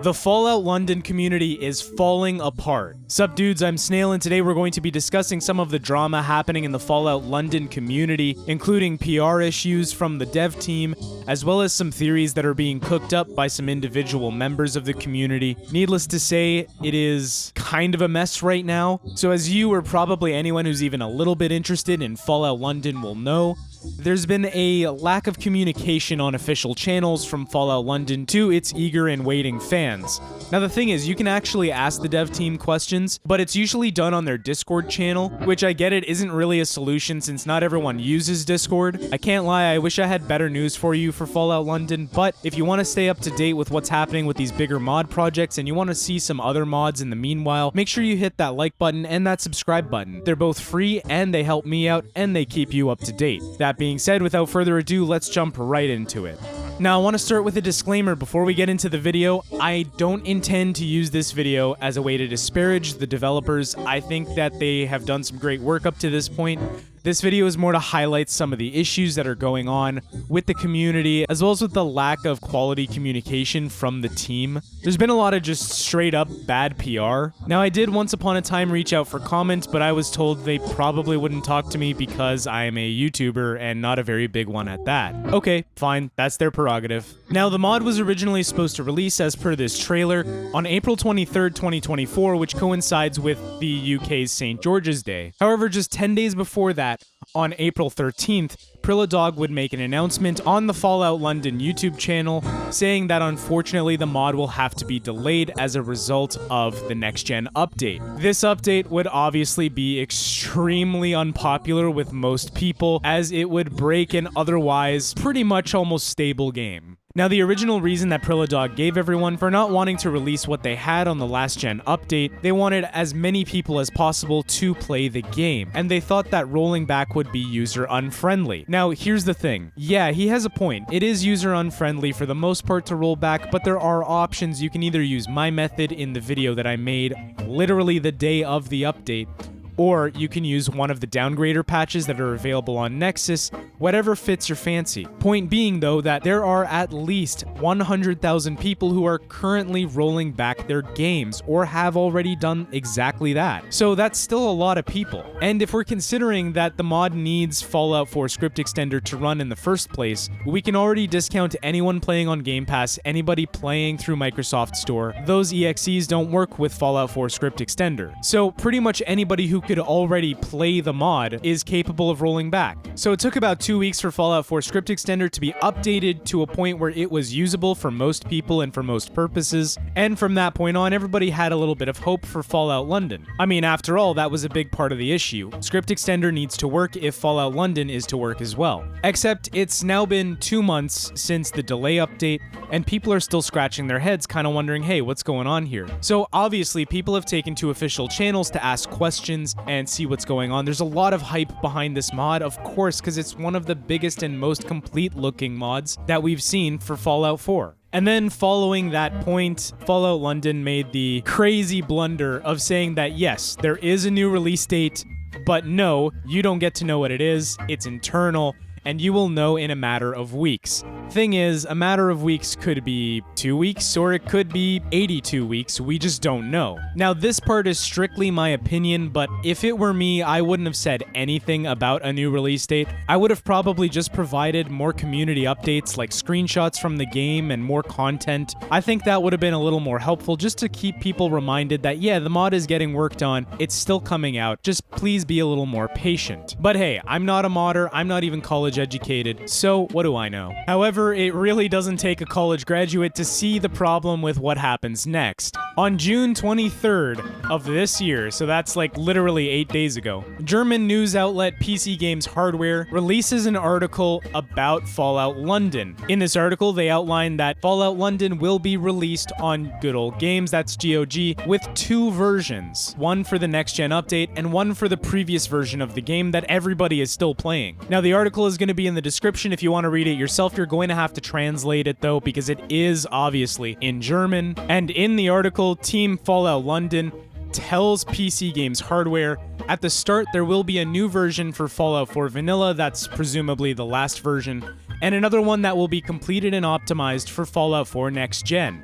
The Fallout London community is falling apart. Sup dudes, I'm Snail, and today we're going to be discussing some of the drama happening in the Fallout London community, including PR issues from the dev team, as well as some theories that are being cooked up by some individual members of the community. Needless to say, it is kind of a mess right now, so as you or probably anyone who's even a little bit interested in Fallout London will know, there's been a lack of communication on official channels from Fallout London to its eager and waiting fans. Now the thing is, you can actually ask the dev team questions, but it's usually done on their Discord channel, which I get it isn't really a solution since not everyone uses Discord. I can't lie, I wish I had better news for you for Fallout London, but if you want to stay up to date with what's happening with these bigger mod projects and you want to see some other mods in the meanwhile, make sure you hit that like button and that subscribe button. They're both free and they help me out and they keep you up to date. That being said, without further ado, let's jump right into it. Now, I want to start with a disclaimer before we get into the video. I don't intend to use this video as a way to disparage the developers. I think that they have done some great work up to this point. This video is more to highlight some of the issues that are going on with the community, as well as with the lack of quality communication from the team. There's been a lot of just straight up bad PR. Now, I did once upon a time reach out for comments, but I was told they probably wouldn't talk to me because I am a YouTuber and not a very big one at that. Okay, fine, that's their prerogative. Now, the mod was originally supposed to release as per this trailer on April 23rd, 2024, which coincides with the UK's St. George's Day. However, just 10 days before that, on April 13th, Prilladog would make an announcement on the Fallout London YouTube channel saying that unfortunately the mod will have to be delayed as a result of the next-gen update. This update would obviously be extremely unpopular with most people as it would break an otherwise pretty much almost stable game. Now, the original reason that Prilladog gave everyone for not wanting to release what they had on the last-gen update, they wanted as many people as possible to play the game, and they thought that rolling back would be user-unfriendly. Now, here's the thing. Yeah, he has a point. It is user-unfriendly for the most part to roll back, but there are options. You can either use my method in the video that I made literally the day of the update, or you can use one of the downgrader patches that are available on Nexus, whatever fits your fancy. Point being, though, that there are at least 100,000 people who are currently rolling back their games, or have already done exactly that. So that's still a lot of people. And if we're considering that the mod needs Fallout 4 script extender to run in the first place, we can already discount anyone playing on Game Pass, anybody playing through Microsoft Store. Those EXEs don't work with Fallout 4 script extender. So pretty much anybody who could already play the mod is capable of rolling back. So it took about 2 weeks for Fallout 4 script extender to be updated to a point where it was usable for most people and for most purposes, and from that point on, everybody had a little bit of hope for Fallout London. I mean, after all, that was a big part of the issue. Script extender needs to work if Fallout London is to work as well. Except it's now been 2 months since the delay update, and people are still scratching their heads kind of wondering, hey, what's going on here? So obviously, people have taken to official channels to ask questions and see what's going on. There's a lot of hype behind this mod, of course, because it's one of the biggest and most complete looking mods that we've seen for Fallout 4. And then following that point, Fallout London made the crazy blunder of saying that yes, there is a new release date, but no, you don't get to know what it is, it's internal, and you will know in a matter of weeks. Thing is, a matter of weeks could be 2 weeks, or it could be 82 weeks, we just don't know. Now, this part is strictly my opinion, but if it were me, I wouldn't have said anything about a new release date. I would have probably just provided more community updates, like screenshots from the game and more content. I think that would have been a little more helpful, just to keep people reminded that, yeah, the mod is getting worked on, it's still coming out, just please be a little more patient. But hey, I'm not a modder, I'm not even college educated, so what do I know? However, it really doesn't take a college graduate to see the problem with what happens next. On June 23rd of this year, so that's like literally 8 days ago, German news outlet PC Games Hardware releases an article about Fallout London. In this article, they outline that Fallout London will be released on Good Old Games, that's GOG, with 2 versions. One for the next-gen update, and one for the previous version of the game that everybody is still playing. Now, the article is going to be in the description if you want to read it yourself. You're going to have to translate it, though, because it is obviously in German. And in the article, Team Fallout London tells PC Games Hardware, at the start there will be a new version for Fallout 4 Vanilla, that's presumably the last version, and another one that will be completed and optimized for Fallout 4 Next Gen.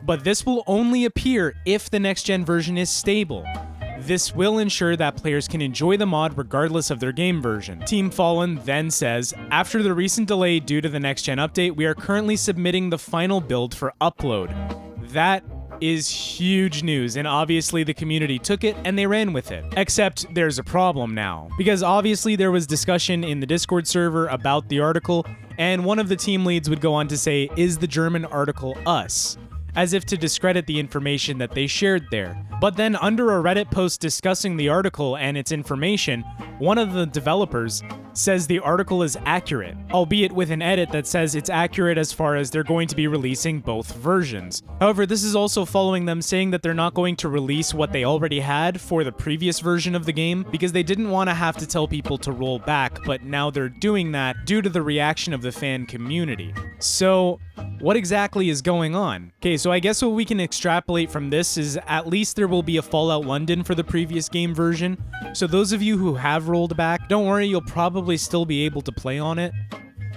but this will only appear if the next-gen version is stable. This will ensure that players can enjoy the mod regardless of their game version. Team FOLON then says, after the recent delay due to the next-gen update, we are currently submitting the final build for upload. That is huge news, and obviously the community took it and they ran with it. Except there's a problem now, because obviously there was discussion in the Discord server about the article, and one of the team leads would go on to say, is the German article us? As if to discredit the information that they shared there. But then under a Reddit post discussing the article and its information, one of the developers says the article is accurate, albeit with an edit that says it's accurate as far as they're going to be releasing both versions. However, this is also following them saying that they're not going to release what they already had for the previous version of the game because they didn't want to have to tell people to roll back, but now they're doing that due to the reaction of the fan community. So, what exactly is going on? Okay, so I guess what we can extrapolate from this is at least there will be a Fallout London for the previous game version. So those of you who have rolled back, don't worry, you'll probably still be able to play on it.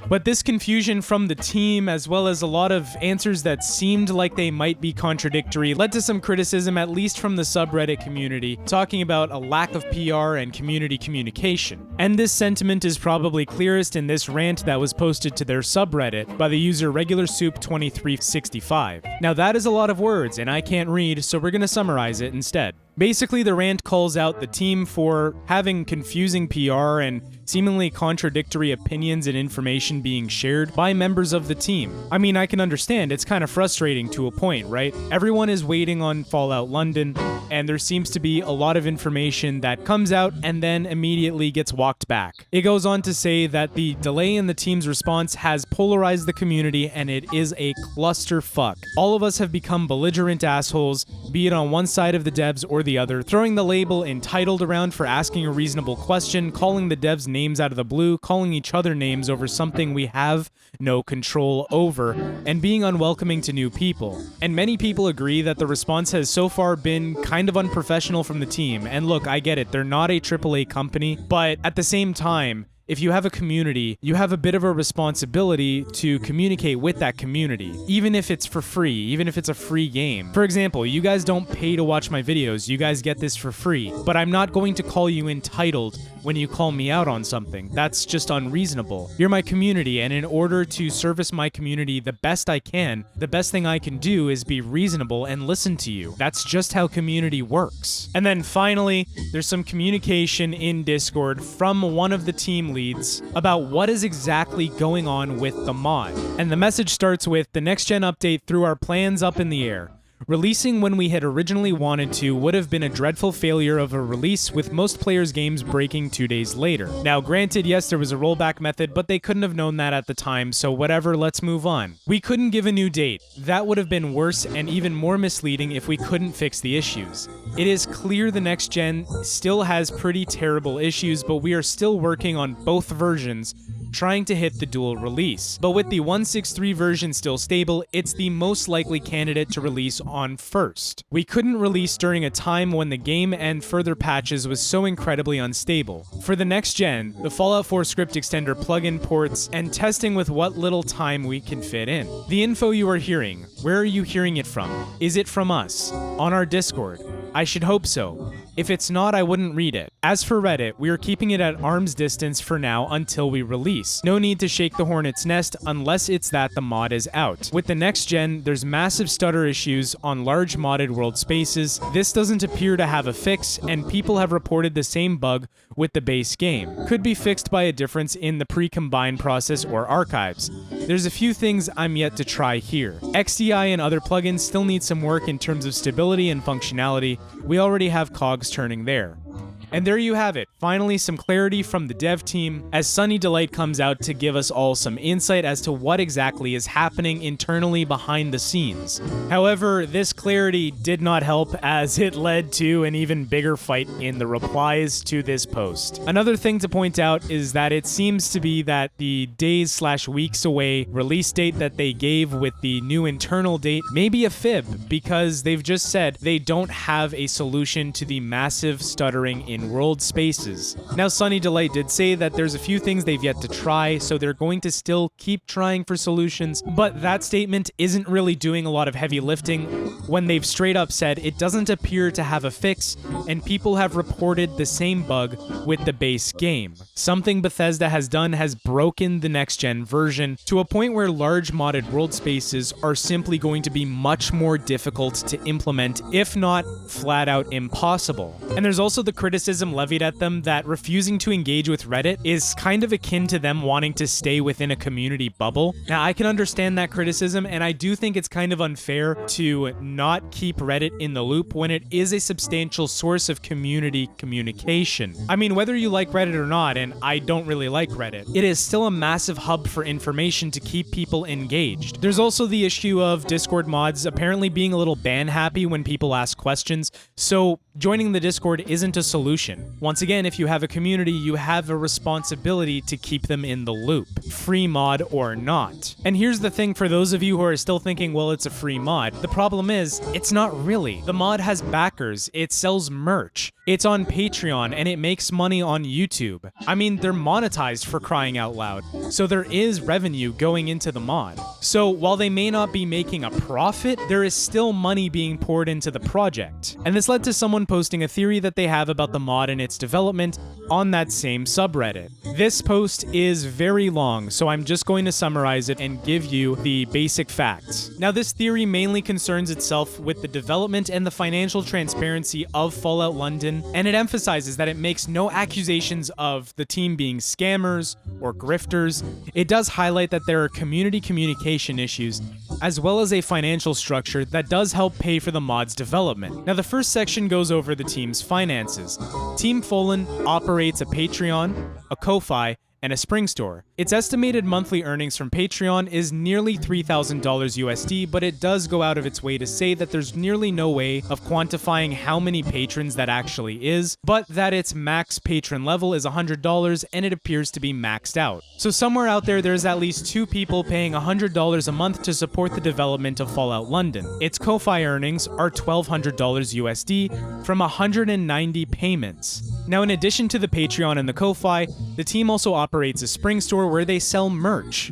But this confusion from the team, as well as a lot of answers that seemed like they might be contradictory, led to some criticism, at least from the subreddit community, talking about a lack of PR and community communication. And this sentiment is probably clearest in this rant that was posted to their subreddit by the user RegularSoup2365. Now that is a lot of words, and I can't read, so we're gonna summarize it instead. Basically, the rant calls out the team for having confusing PR and seemingly contradictory opinions and information being shared by members of the team. I mean, I can understand, it's kind of frustrating to a point, right? Everyone is waiting on Fallout London, and there seems to be a lot of information that comes out and then immediately gets walked back. It goes on to say that the delay in the team's response has polarized the community and it is a clusterfuck. All of us have become belligerent assholes, be it on one side of the devs or the other, throwing the label entitled around for asking a reasonable question, calling the devs names out of the blue, calling each other names over something we have no control over, and being unwelcoming to new people. And many people agree that the response has so far been kind of unprofessional from the team. And look, I get it, they're not a AAA company, but at the same time, if you have a community, you have a bit of a responsibility to communicate with that community, even if it's for free, even if it's a free game. For example, you guys don't pay to watch my videos, you guys get this for free, but I'm not going to call you entitled when you call me out on something. That's just unreasonable. You're my community, and in order to service my community the best I can, the best thing I can do is be reasonable and listen to you. That's just how community works. And then finally, there's some communication in Discord from one of the team leads about what is exactly going on with the mod. And the message starts with, the next-gen update threw our plans up in the air. Releasing when we had originally wanted to would have been a dreadful failure of a release, with most players' games breaking 2 days later. Now granted, yes, there was a rollback method, but they couldn't have known that at the time, so whatever, let's move on. We couldn't give a new date. That would have been worse and even more misleading if we couldn't fix the issues. It is clear the next gen still has pretty terrible issues, but we are still working on both versions, trying to hit the dual release. But with the 1.6.3 version still stable, it's the most likely candidate to release on first. We couldn't release during a time when the game and further patches was so incredibly unstable. For the next gen, the Fallout 4 script extender plugin ports and testing with what little time we can fit in. The info you are hearing, where are you hearing it from? Is it from us? On our Discord? I should hope so. If it's not, I wouldn't read it. As for Reddit, we are keeping it at arm's distance for now until we release. No need to shake the hornet's nest unless it's that the mod is out. With the next gen, there's massive stutter issues on large modded world spaces. This doesn't appear to have a fix, and people have reported the same bug with the base game. Could be fixed by a difference in the pre-combine process or archives. There's a few things I'm yet to try here. XDI and other plugins still need some work in terms of stability and functionality. We already have cogs turning there. And there you have it, finally some clarity from the dev team as Sunny Delight comes out to give us all some insight as to what exactly is happening internally behind the scenes. However, this clarity did not help as it led to an even bigger fight in the replies to this post. Another thing to point out is that it seems to be that the days/weeks away release date that they gave with the new internal date may be a fib, because they've just said they don't have a solution to the massive stuttering in in world spaces. Now, Sunny Delight did say that there's a few things they've yet to try, so they're going to still keep trying for solutions, but that statement isn't really doing a lot of heavy lifting when they've straight up said it doesn't appear to have a fix, and people have reported the same bug with the base game. Something Bethesda has done has broken the next-gen version to a point where large modded world spaces are simply going to be much more difficult to implement, if not flat out impossible. And there's also the criticism levied at them that refusing to engage with Reddit is kind of akin to them wanting to stay within a community bubble. Now, I can understand that criticism, and I do think it's kind of unfair to not keep Reddit in the loop when it is a substantial source of community communication. I mean, whether you like Reddit or not, and I don't really like Reddit, it is still a massive hub for information to keep people engaged. There's also the issue of Discord mods apparently being a little ban happy when people ask questions, so joining the Discord isn't a solution. Once again, if you have a community, you have a responsibility to keep them in the loop, free mod or not. And here's the thing for those of you who are still thinking, well, it's a free mod. The problem is, it's not really. The mod has backers, it sells merch, it's on Patreon, and it makes money on YouTube. I mean, they're monetized for crying out loud, so there is revenue going into the mod. So while they may not be making a profit, there is still money being poured into the project. And this led to someone posting a theory that they have about the mod and its development on that same subreddit. This post is very long, so I'm just going to summarize it and give you the basic facts. Now, this theory mainly concerns itself with the development and the financial transparency of Fallout London, and it emphasizes that it makes no accusations of the team being scammers or grifters. It does highlight that there are community communication issues, as well as a financial structure that does help pay for the mod's development. Now, the first section goes over the team's finances. Team FOLON operates a Patreon, a Ko-Fi, and a Spring Store. Its estimated monthly earnings from Patreon is nearly $3,000 USD, but it does go out of its way to say that there's nearly no way of quantifying how many patrons that actually is, but that its max patron level is $100 and it appears to be maxed out. So somewhere out there, there's at least 2 people paying $100 a month to support the development of Fallout London. Its Ko-Fi earnings are $1,200 USD from 190 payments. Now, in addition to the Patreon and the Ko-Fi, the team also operates a Spring Store where they sell merch.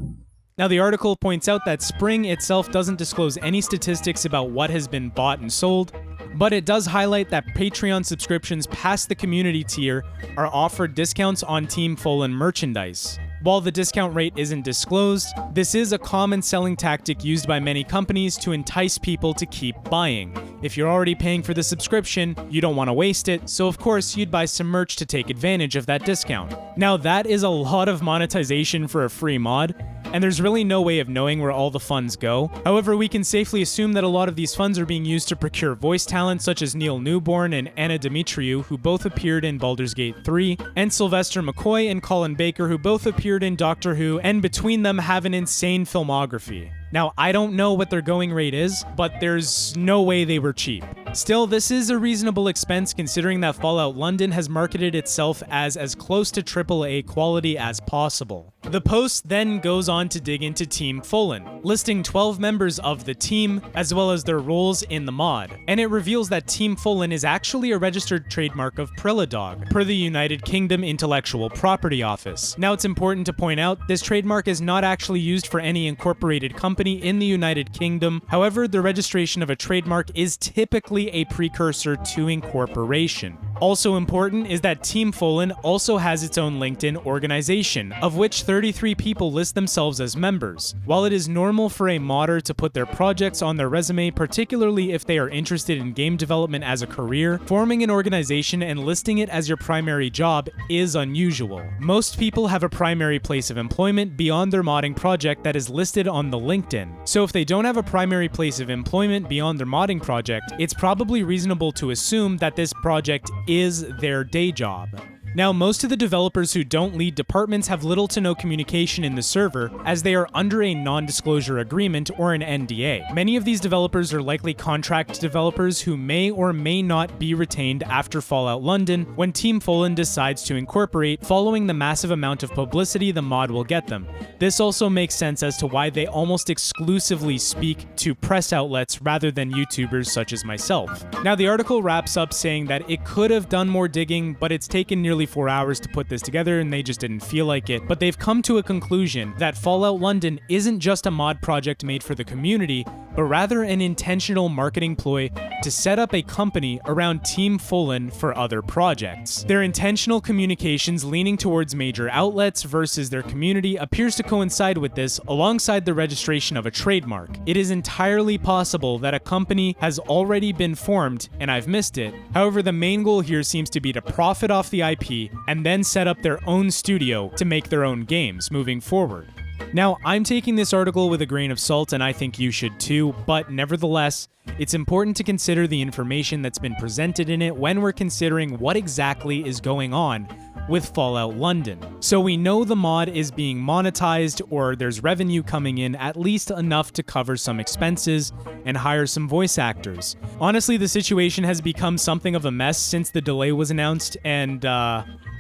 Now, the article points out that Spring itself doesn't disclose any statistics about what has been bought and sold, but it does highlight that Patreon subscriptions past the community tier are offered discounts on Team FOLON merchandise. While the discount rate isn't disclosed, this is a common selling tactic used by many companies to entice people to keep buying. If you're already paying for the subscription, you don't want to waste it, so of course you'd buy some merch to take advantage of that discount. Now, that is a lot of monetization for a free mod, and there's really no way of knowing where all the funds go. However, we can safely assume that a lot of these funds are being used to procure voice talent such as Neil Newborn and Anna Dimitriou, who both appeared in Baldur's Gate 3, and Sylvester McCoy and Colin Baker, who both appeared in Doctor Who, and between them have an insane filmography. Now, I don't know what their going rate is, but there's no way they were cheap. Still, this is a reasonable expense considering that Fallout London has marketed itself as close to AAA quality as possible. The post then goes on to dig into Team FOLON, listing 12 members of the team, as well as their roles in the mod. And it reveals that Team FOLON is actually a registered trademark of Prilladog, per the United Kingdom Intellectual Property Office. Now, it's important to point out, this trademark is not actually used for any incorporated company in the United Kingdom. However, the registration of a trademark is typically a precursor to incorporation. Also important is that Team FOLON also has its own LinkedIn organization, of which 33 people list themselves as members. While it is normal for a modder to put their projects on their resume, particularly if they are interested in game development as a career, forming an organization and listing it as your primary job is unusual. Most people have a primary place of employment beyond their modding project that is listed on the LinkedIn. So if they don't have a primary place of employment beyond their modding project, it's probably reasonable to assume that this project is their day job. Now, most of the developers who don't lead departments have little to no communication in the server, as they are under a non-disclosure agreement or an NDA. Many of these developers are likely contract developers who may or may not be retained after Fallout London when Team FOLON decides to incorporate, following the massive amount of publicity the mod will get them. This also makes sense as to why they almost exclusively speak to press outlets rather than YouTubers such as myself. Now, the article wraps up saying that it could have done more digging, but it's taken nearly 4 hours to put this together and they just didn't feel like it. But they've come to a conclusion that Fallout London isn't just a mod project made for the community, but rather an intentional marketing ploy to set up a company around Team FOLON for other projects. Their intentional communications leaning towards major outlets versus their community appears to coincide with this, alongside the registration of a trademark. It is entirely possible that a company has already been formed and I've missed it. However, the main goal here seems to be to profit off the IP and then set up their own studio to make their own games moving forward. Now, I'm taking this article with a grain of salt, and I think you should too, but nevertheless, it's important to consider the information that's been presented in it when we're considering what exactly is going on with Fallout London. So we know the mod is being monetized, or there's revenue coming in, at least enough to cover some expenses and hire some voice actors. Honestly, the situation has become something of a mess since the delay was announced, and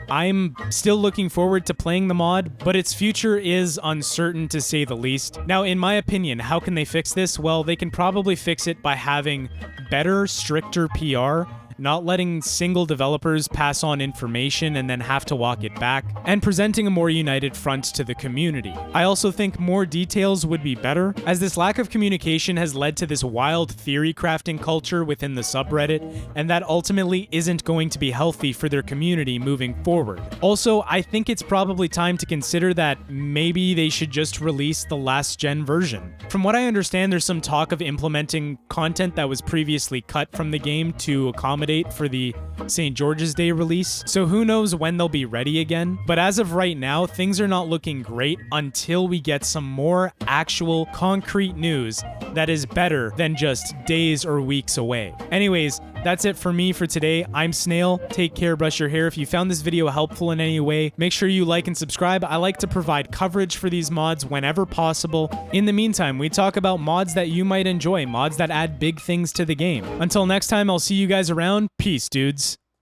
I'm still looking forward to playing the mod, but its future is uncertain to say the least. Now, in my opinion, how can they fix this? Well, they can probably fix it by having better, stricter PR, not letting single developers pass on information and then have to walk it back, and presenting a more united front to the community. I also think more details would be better, as this lack of communication has led to this wild theory crafting culture within the subreddit, and that ultimately isn't going to be healthy for their community moving forward. Also, I think it's probably time to consider that maybe they should just release the last gen version. From what I understand, there's some talk of implementing content that was previously cut from the game to accommodate for the St. George's Day release, so who knows when they'll be ready again. But as of right now, things are not looking great until we get some more actual concrete news that is better than just days or weeks away. Anyways, that's it for me for today. I'm Snail. Take care, brush your hair. If you found this video helpful in any way, make sure you like and subscribe. I like to provide coverage for these mods whenever possible. In the meantime, we talk about mods that you might enjoy, mods that add big things to the game. Until next time, I'll see you guys around. Peace, dudes.